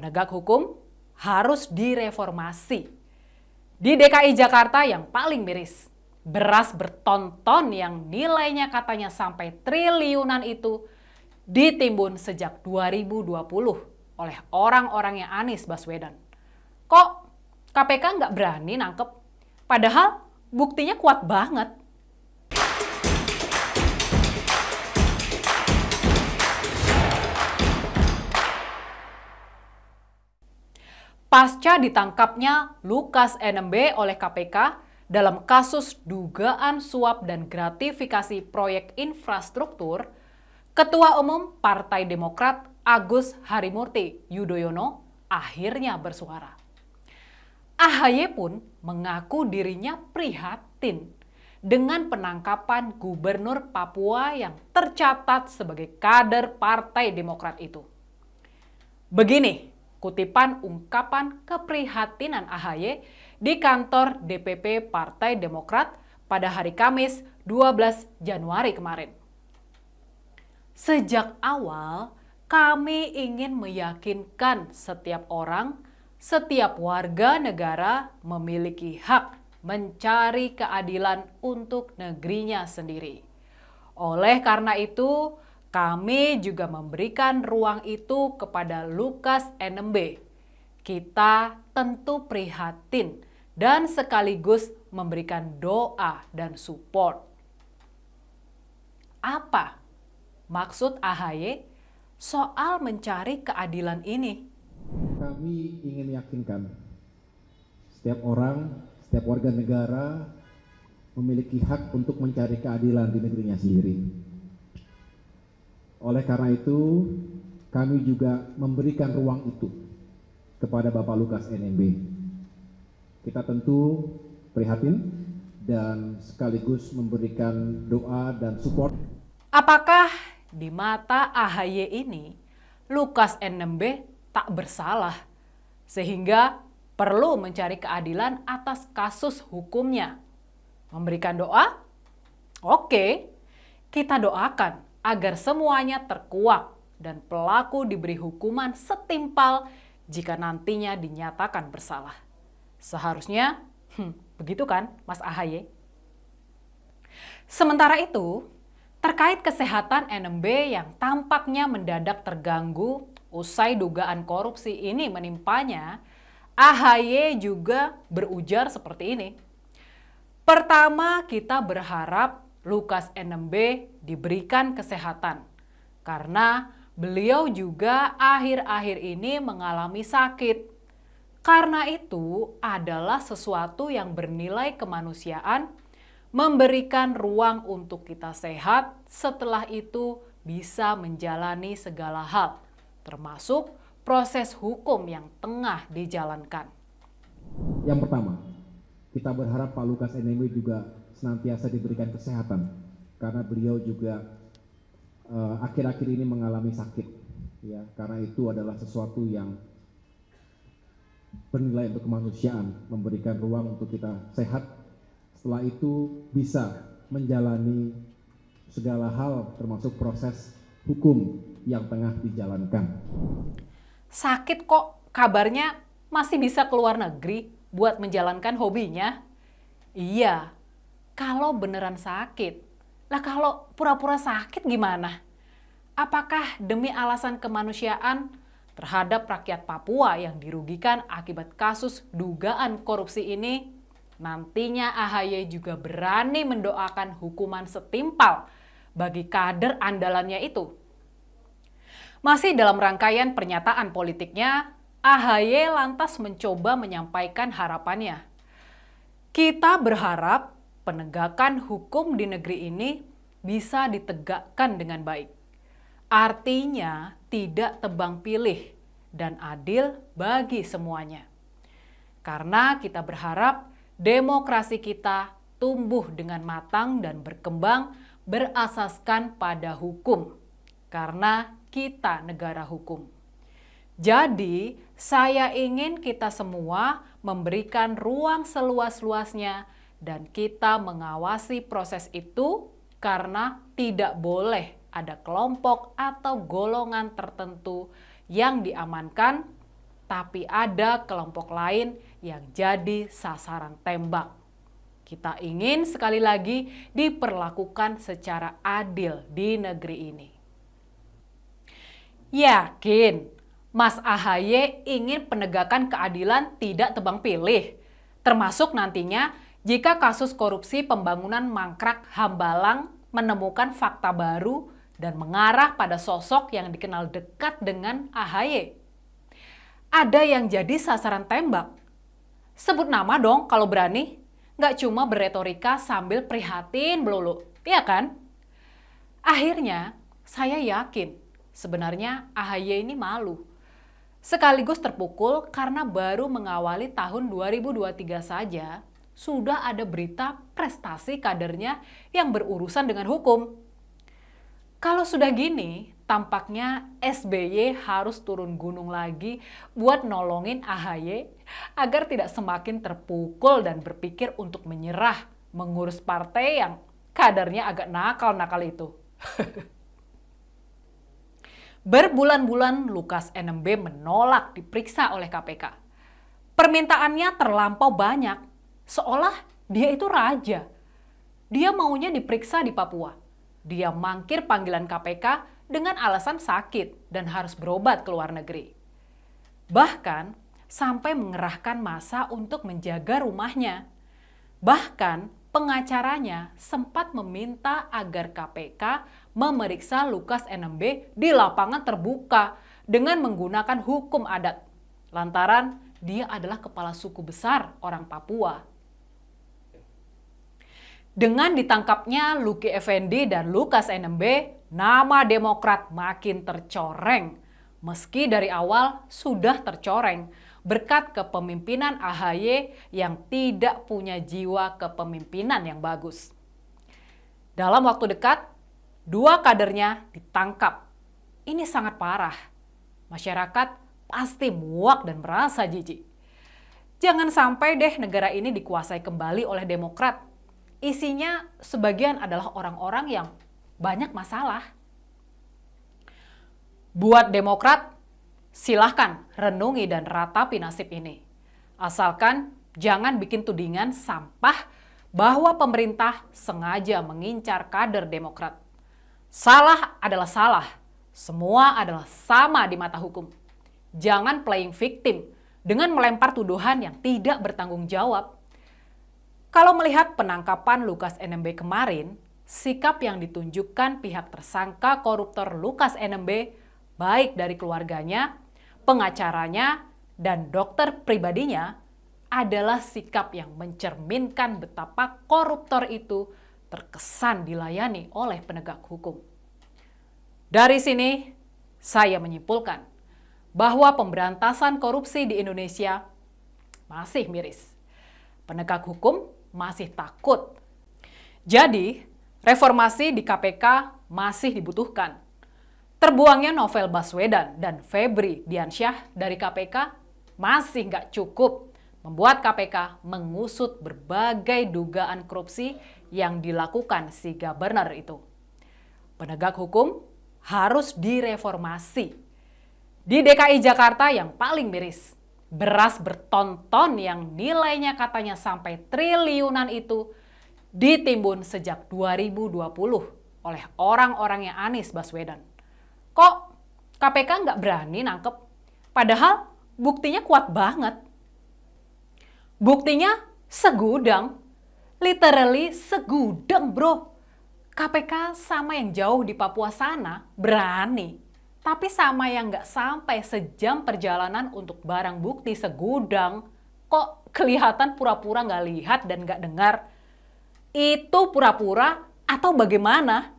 penegak hukum harus direformasi. Di DKI Jakarta yang paling miris, beras bertonton yang nilainya katanya sampai triliunan itu ditimbun sejak 2020 oleh orang-orangnya Anies Baswedan. Kok KPK nggak berani nangkep? Padahal buktinya kuat banget. Pasca ditangkapnya Lukas NMB oleh KPK dalam kasus dugaan suap dan gratifikasi proyek infrastruktur, Ketua Umum Partai Demokrat Agus Harimurti Yudhoyono akhirnya bersuara. AHY pun mengaku dirinya prihatin dengan penangkapan Gubernur Papua yang tercatat sebagai kader Partai Demokrat itu. Begini kutipan ungkapan keprihatinan AHY di kantor DPP Partai Demokrat pada hari Kamis 12 Januari kemarin. Sejak awal, kami ingin meyakinkan setiap orang, setiap warga negara memiliki hak mencari keadilan untuk negerinya sendiri. Oleh karena itu, kami juga memberikan ruang itu kepada Lukas NMB. Kita tentu prihatin dan sekaligus memberikan doa dan support. Apa maksud AHY soal mencari keadilan ini? Kami ingin meyakinkan setiap orang, setiap warga negara memiliki hak untuk mencari keadilan di negerinya sendiri. Oleh karena itu, kami juga memberikan ruang itu kepada Bapak Lukas NMB. Kita tentu prihatin dan sekaligus memberikan doa dan support. Apakah di mata AHY ini Lukas NMB tak bersalah sehingga perlu mencari keadilan atas kasus hukumnya? Memberikan doa? Oke, kita doakan agar semuanya terkuak dan pelaku diberi hukuman setimpal jika nantinya dinyatakan bersalah. Seharusnya, begitu kan Mas AHY? Sementara itu, terkait kesehatan NMB yang tampaknya mendadak terganggu usai dugaan korupsi ini menimpanya, AHY juga berujar seperti ini. Pertama, kita berharap Lukas NMB diberikan kesehatan karena beliau juga akhir-akhir ini mengalami sakit. Karena itu adalah sesuatu yang bernilai kemanusiaan, memberikan ruang untuk kita sehat, setelah itu bisa menjalani segala hal, termasuk proses hukum yang tengah dijalankan. Yang pertama, kita berharap Pak Lukas NMB juga senantiasa diberikan kesehatan karena beliau juga akhir-akhir ini mengalami sakit, ya, karena itu adalah sesuatu yang bernilai untuk kemanusiaan, memberikan ruang untuk kita sehat, setelah itu bisa menjalani segala hal termasuk proses hukum yang tengah dijalankan. Sakit kok kabarnya masih bisa keluar negeri buat menjalankan hobinya? Iya, kalau beneran sakit. Lah kalau pura-pura sakit gimana? Apakah demi alasan kemanusiaan terhadap rakyat Papua yang dirugikan akibat kasus dugaan korupsi ini, nantinya AHY juga berani mendoakan hukuman setimpal bagi kader andalannya itu? Masih dalam rangkaian pernyataan politiknya, AHY lantas mencoba menyampaikan harapannya. Kita berharap penegakan hukum di negeri ini bisa ditegakkan dengan baik. Artinya tidak tebang pilih dan adil bagi semuanya. Karena kita berharap demokrasi kita tumbuh dengan matang dan berkembang berasaskan pada hukum. Karena kita negara hukum. Jadi, saya ingin kita semua memberikan ruang seluas-luasnya dan kita mengawasi proses itu karena tidak boleh ada kelompok atau golongan tertentu yang diamankan tapi ada kelompok lain yang jadi sasaran tembak. Kita ingin sekali lagi diperlakukan secara adil di negeri ini. Yakin Mas AHY ingin penegakan keadilan tidak tebang pilih, termasuk nantinya jika kasus korupsi pembangunan mangkrak Hambalang menemukan fakta baru dan mengarah pada sosok yang dikenal dekat dengan AHY. Ada yang jadi sasaran tembak. Sebut nama dong kalau berani. Nggak cuma berretorika sambil prihatin melulu, iya kan? Akhirnya saya yakin sebenarnya AHY ini malu. Sekaligus terpukul karena baru mengawali tahun 2023 saja sudah ada berita prestasi kadernya yang berurusan dengan hukum. Kalau sudah gini, tampaknya SBY harus turun gunung lagi buat nolongin AHY agar tidak semakin terpukul dan berpikir untuk menyerah mengurus partai yang kadernya agak nakal-nakal itu. Berbulan-bulan Lukas NMB menolak diperiksa oleh KPK. Permintaannya terlampau banyak, seolah dia itu raja. Dia maunya diperiksa di Papua. Dia mangkir panggilan KPK dengan alasan sakit dan harus berobat ke luar negeri. Bahkan sampai mengerahkan massa untuk menjaga rumahnya. Bahkan pengacaranya sempat meminta agar KPK memeriksa Lukas NMB di lapangan terbuka dengan menggunakan hukum adat. Lantaran dia adalah kepala suku besar orang Papua. Dengan ditangkapnya Luki Effendi dan Lukas NMB, nama Demokrat makin tercoreng. Meski dari awal sudah tercoreng berkat kepemimpinan AHY yang tidak punya jiwa kepemimpinan yang bagus. Dalam waktu dekat, 2 kadernya ditangkap. Ini sangat parah. Masyarakat pasti muak dan merasa jijik. Jangan sampai deh negara ini dikuasai kembali oleh Demokrat. Isinya sebagian adalah orang-orang yang banyak masalah. Buat Demokrat, silahkan renungi dan ratapi nasib ini. Asalkan jangan bikin tudingan sampah bahwa pemerintah sengaja mengincar kader Demokrat. Salah adalah salah. Semua adalah sama di mata hukum. Jangan playing victim dengan melempar tuduhan yang tidak bertanggung jawab. Kalau melihat penangkapan Lukas NMB kemarin, sikap yang ditunjukkan pihak tersangka koruptor Lukas NMB, baik dari keluarganya, pengacaranya, dan dokter pribadinya, adalah sikap yang mencerminkan betapa koruptor itu terkesan dilayani oleh penegak hukum. Dari sini, saya menyimpulkan bahwa pemberantasan korupsi di Indonesia masih miris. Penegak hukum masih takut. Jadi, reformasi di KPK masih dibutuhkan. Terbuangnya Novel Baswedan dan Febri Diansyah dari KPK masih nggak cukup membuat KPK mengusut berbagai dugaan korupsi yang dilakukan si Gubernur itu. Penegak hukum harus direformasi. Di DKI Jakarta yang paling miris, beras bertonton yang nilainya katanya sampai triliunan itu ditimbun sejak 2020 oleh orang-orangnya Anies Baswedan. Kok KPK nggak berani nangkep? Padahal buktinya kuat banget. Buktinya segudang, literally segudang bro. KPK sama yang jauh di Papua sana berani. Tapi sama yang nggak sampai sejam perjalanan untuk barang bukti segudang, kok kelihatan pura-pura nggak lihat dan nggak dengar? Itu pura-pura atau bagaimana?